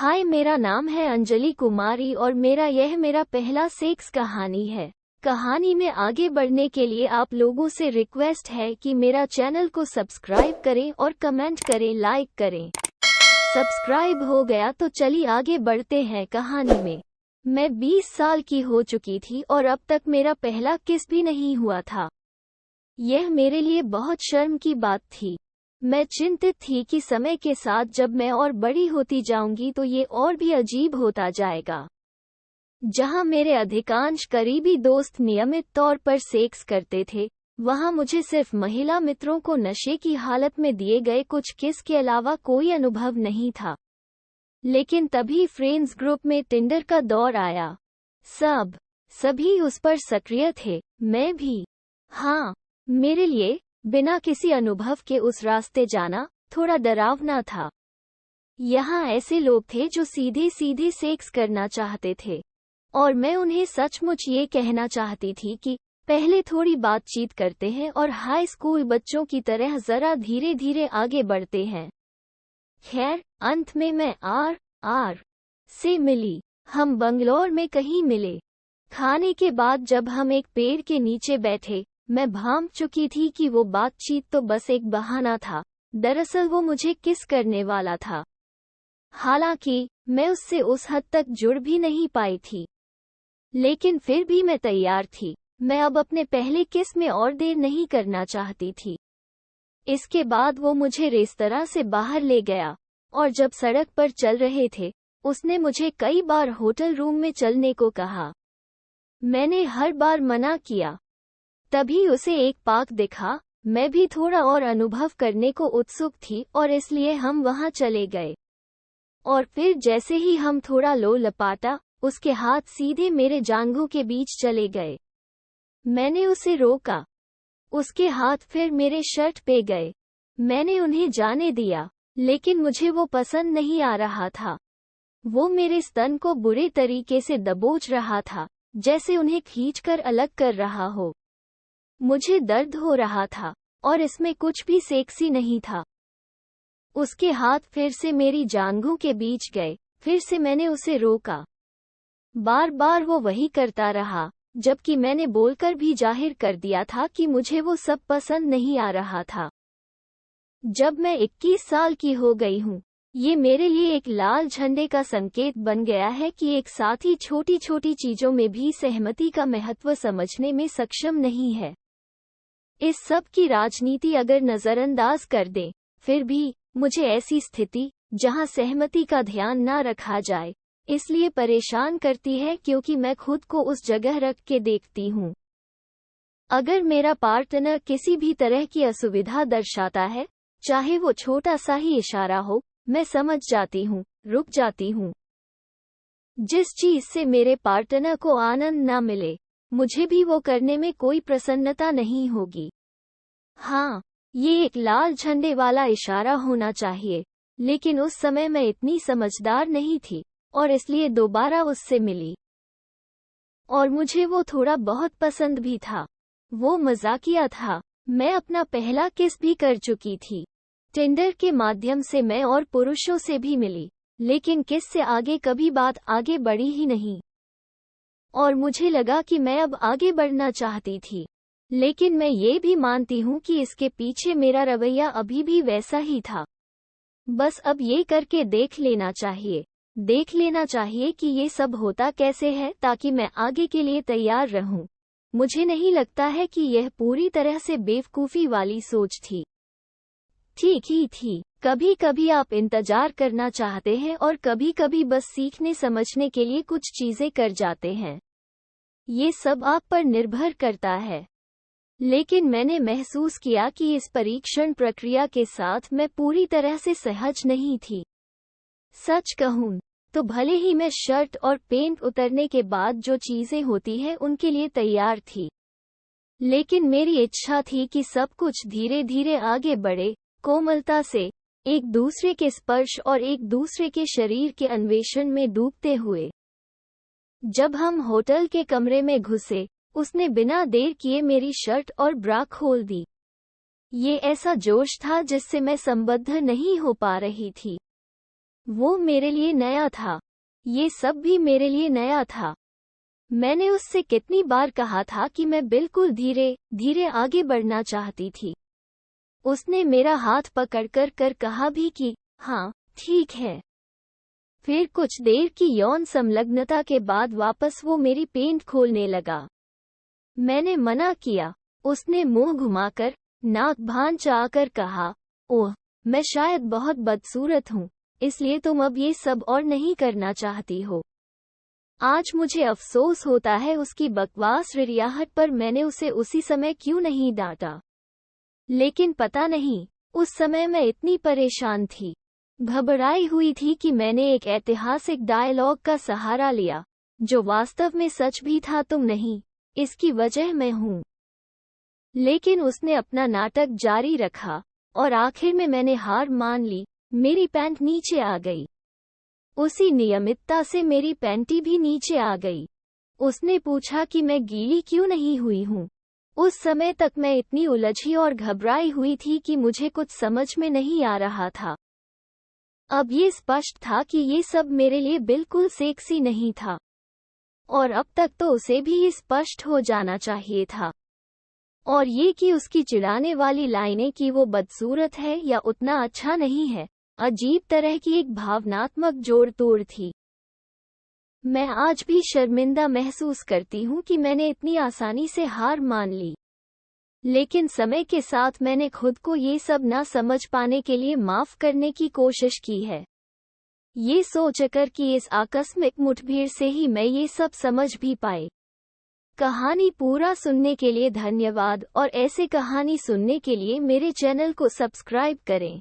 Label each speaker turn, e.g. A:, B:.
A: हाय, मेरा नाम है अंजलि कुमारी और मेरा पहला सेक्स कहानी है। कहानी में आगे बढ़ने के लिए आप लोगों से रिक्वेस्ट है कि मेरा चैनल को सब्सक्राइब करें और कमेंट करें, लाइक करें। सब्सक्राइब हो गया तो चलिए आगे बढ़ते हैं कहानी में। मैं 20 साल की हो चुकी थी और अब तक मेरा पहला किस भी नहीं हुआ था। यह मेरे लिए बहुत शर्म की बात थी। मैं चिंतित थी कि समय के साथ जब मैं और बड़ी होती जाऊंगी तो ये और भी अजीब होता जाएगा। जहां मेरे अधिकांश करीबी दोस्त नियमित तौर पर सेक्स करते थे, वहां मुझे सिर्फ महिला मित्रों को नशे की हालत में दिए गए कुछ किस के अलावा कोई अनुभव नहीं था। लेकिन तभी फ्रेंड्स ग्रुप में टिंडर का दौर आया। सभी उस पर सक्रिय थे, मैं भी। हाँ, मेरे लिए बिना किसी अनुभव के उस रास्ते जाना थोड़ा डरावना था। यहाँ ऐसे लोग थे जो सीधे सीधे सेक्स करना चाहते थे, और मैं उन्हें सचमुच ये कहना चाहती थी कि पहले थोड़ी बातचीत करते हैं और हाई स्कूल बच्चों की तरह जरा धीरे धीरे आगे बढ़ते हैं। खैर, अंत में मैं आर से मिली। हम बंगलौर में कहीं मिले। खाने के बाद जब हम एक पेड़ के नीचे बैठे, मैं भांप चुकी थी कि वो बातचीत तो बस एक बहाना था। दरअसल वो मुझे किस करने वाला था। हालांकि मैं उससे उस हद तक जुड़ भी नहीं पाई थी, लेकिन फिर भी मैं तैयार थी। मैं अब अपने पहले किस में और देर नहीं करना चाहती थी। इसके बाद वो मुझे रेस्तरां से बाहर ले गया, और जब सड़क पर चल रहे थे, उसने मुझे कई बार होटल रूम में चलने को कहा। मैंने हर बार मना किया। तभी उसे एक पार्क दिखा। मैं भी थोड़ा और अनुभव करने को उत्सुक थी और इसलिए हम वहां चले गए। और फिर जैसे ही हम थोड़ा लो लपाटा, उसके हाथ सीधे मेरे जांघों के बीच चले गए। मैंने उसे रोका। उसके हाथ फिर मेरे शर्ट पे गए। मैंने उन्हें जाने दिया, लेकिन मुझे वो पसंद नहीं आ रहा था। वो मेरे स्तन को बुरे तरीके से दबोच रहा था, जैसे उन्हें खींचकर अलग कर रहा हो। मुझे दर्द हो रहा था, और इसमें कुछ भी सेक्सी नहीं था। उसके हाथ फिर से मेरी जांघों के बीच गए। फिर से मैंने उसे रोका। बार बार वो वही करता रहा, जबकि मैंने बोलकर भी जाहिर कर दिया था कि मुझे वो सब पसंद नहीं आ रहा था। जब मैं 21 साल की हो गई हूँ, ये मेरे लिए एक लाल झंडे का संकेत बन गया है कि एक साथी छोटी छोटी चीजों में भी सहमति का महत्व समझने में सक्षम नहीं है। इस सब की राजनीति अगर नजरअंदाज कर दे, फिर भी मुझे ऐसी स्थिति जहां सहमति का ध्यान ना रखा जाए, इसलिए परेशान करती है क्योंकि मैं खुद को उस जगह रख के देखती हूँ। अगर मेरा पार्टनर किसी भी तरह की असुविधा दर्शाता है, चाहे वो छोटा सा ही इशारा हो, मैं समझ जाती हूँ, रुक जाती हूँ। जिस चीज से मेरे पार्टनर को आनंद ना मिले, मुझे भी वो करने में कोई प्रसन्नता नहीं होगी। हाँ, ये एक लाल झंडे वाला इशारा होना चाहिए, लेकिन उस समय मैं इतनी समझदार नहीं थी, और इसलिए दोबारा उससे मिली। और मुझे वो थोड़ा बहुत पसंद भी था। वो मजाकिया था। मैं अपना पहला किस भी कर चुकी थी। टिंडर के माध्यम से मैं और पुरुषों से भी मिली, लेकिन किस से आगे कभी बात आगे बढ़ी ही नहीं। और मुझे लगा कि मैं अब आगे बढ़ना चाहती थी, लेकिन मैं ये भी मानती हूँ कि इसके पीछे मेरा रवैया अभी भी वैसा ही था। बस अब ये करके देख लेना चाहिए कि ये सब होता कैसे है, ताकि मैं आगे के लिए तैयार रहूं। मुझे नहीं लगता है कि यह पूरी तरह से बेवकूफ़ी वाली सोच थी। ठीक ही थी। कभी कभी आप इंतजार करना चाहते हैं और कभी कभी बस सीखने समझने के लिए कुछ चीजें कर जाते हैं। ये सब आप पर निर्भर करता है। लेकिन मैंने महसूस किया कि इस परीक्षण प्रक्रिया के साथ मैं पूरी तरह से सहज नहीं थी। सच कहूं तो भले ही मैं शर्ट और पेंट उतरने के बाद जो चीजें होती हैं उनके लिए तैयार थी, लेकिन मेरी इच्छा थी कि सब कुछ धीरे धीरे आगे बढ़े, कोमलता से, एक दूसरे के स्पर्श और एक दूसरे के शरीर के अन्वेषण में डूबते हुए। जब हम होटल के कमरे में घुसे, उसने बिना देर किए मेरी शर्ट और ब्रा खोल दी। ये ऐसा जोश था जिससे मैं संबद्ध नहीं हो पा रही थी। वो मेरे लिए नया था। ये सब भी मेरे लिए नया था। मैंने उससे कितनी बार कहा था कि मैं बिल्कुल धीरे धीरे आगे बढ़ना चाहती थी। उसने मेरा हाथ पकड़कर कहा भी कि हाँ ठीक है। फिर कुछ देर की यौन संलग्नता के बाद वापस वो मेरी पेंट खोलने लगा। मैंने मना किया। उसने मुंह घुमाकर नाक भांचाकर कहा, ओह, मैं शायद बहुत बदसूरत हूँ, इसलिए तुम अब ये सब और नहीं करना चाहती हो। आज मुझे अफसोस होता है उसकी बकवास रियाहट पर मैंने उसे उसी समय क्यों नहीं डांटा। लेकिन पता नहीं, उस समय मैं इतनी परेशान थी, घबराई हुई थी कि मैंने एक ऐतिहासिक डायलॉग का सहारा लिया, जो वास्तव में सच भी था। तुम नहीं, इसकी वजह मैं हूँ। लेकिन उसने अपना नाटक जारी रखा और आखिर में मैंने हार मान ली। मेरी पैंट नीचे आ गई। उसी नियमितता से मेरी पैंटी भी नीचे आ गई। उसने पूछा कि मैं गीली क्यों नहीं हुई हूँ। उस समय तक मैं इतनी उलझी और घबराई हुई थी कि मुझे कुछ समझ में नहीं आ रहा था। अब ये स्पष्ट था कि ये सब मेरे लिए बिल्कुल सेक्सी नहीं था, और अब तक तो उसे भी ये स्पष्ट हो जाना चाहिए था। और ये कि उसकी चिढ़ाने वाली लाइनें कि वो बदसूरत है या उतना अच्छा नहीं है, अजीब तरह की एक भावनात्मक जोड़ तोड़ थी। मैं आज भी शर्मिंदा महसूस करती हूँ कि मैंने इतनी आसानी से हार मान ली। लेकिन समय के साथ मैंने खुद को ये सब ना समझ पाने के लिए माफ करने की कोशिश की है। ये सोचकर कि इस आकस्मिक मुठभेड़ से ही मैं ये सब समझ भी पाई। कहानी पूरा सुनने के लिए धन्यवाद, और ऐसे कहानी सुनने के लिए मेरे चैनल को सब्सक्राइब करें।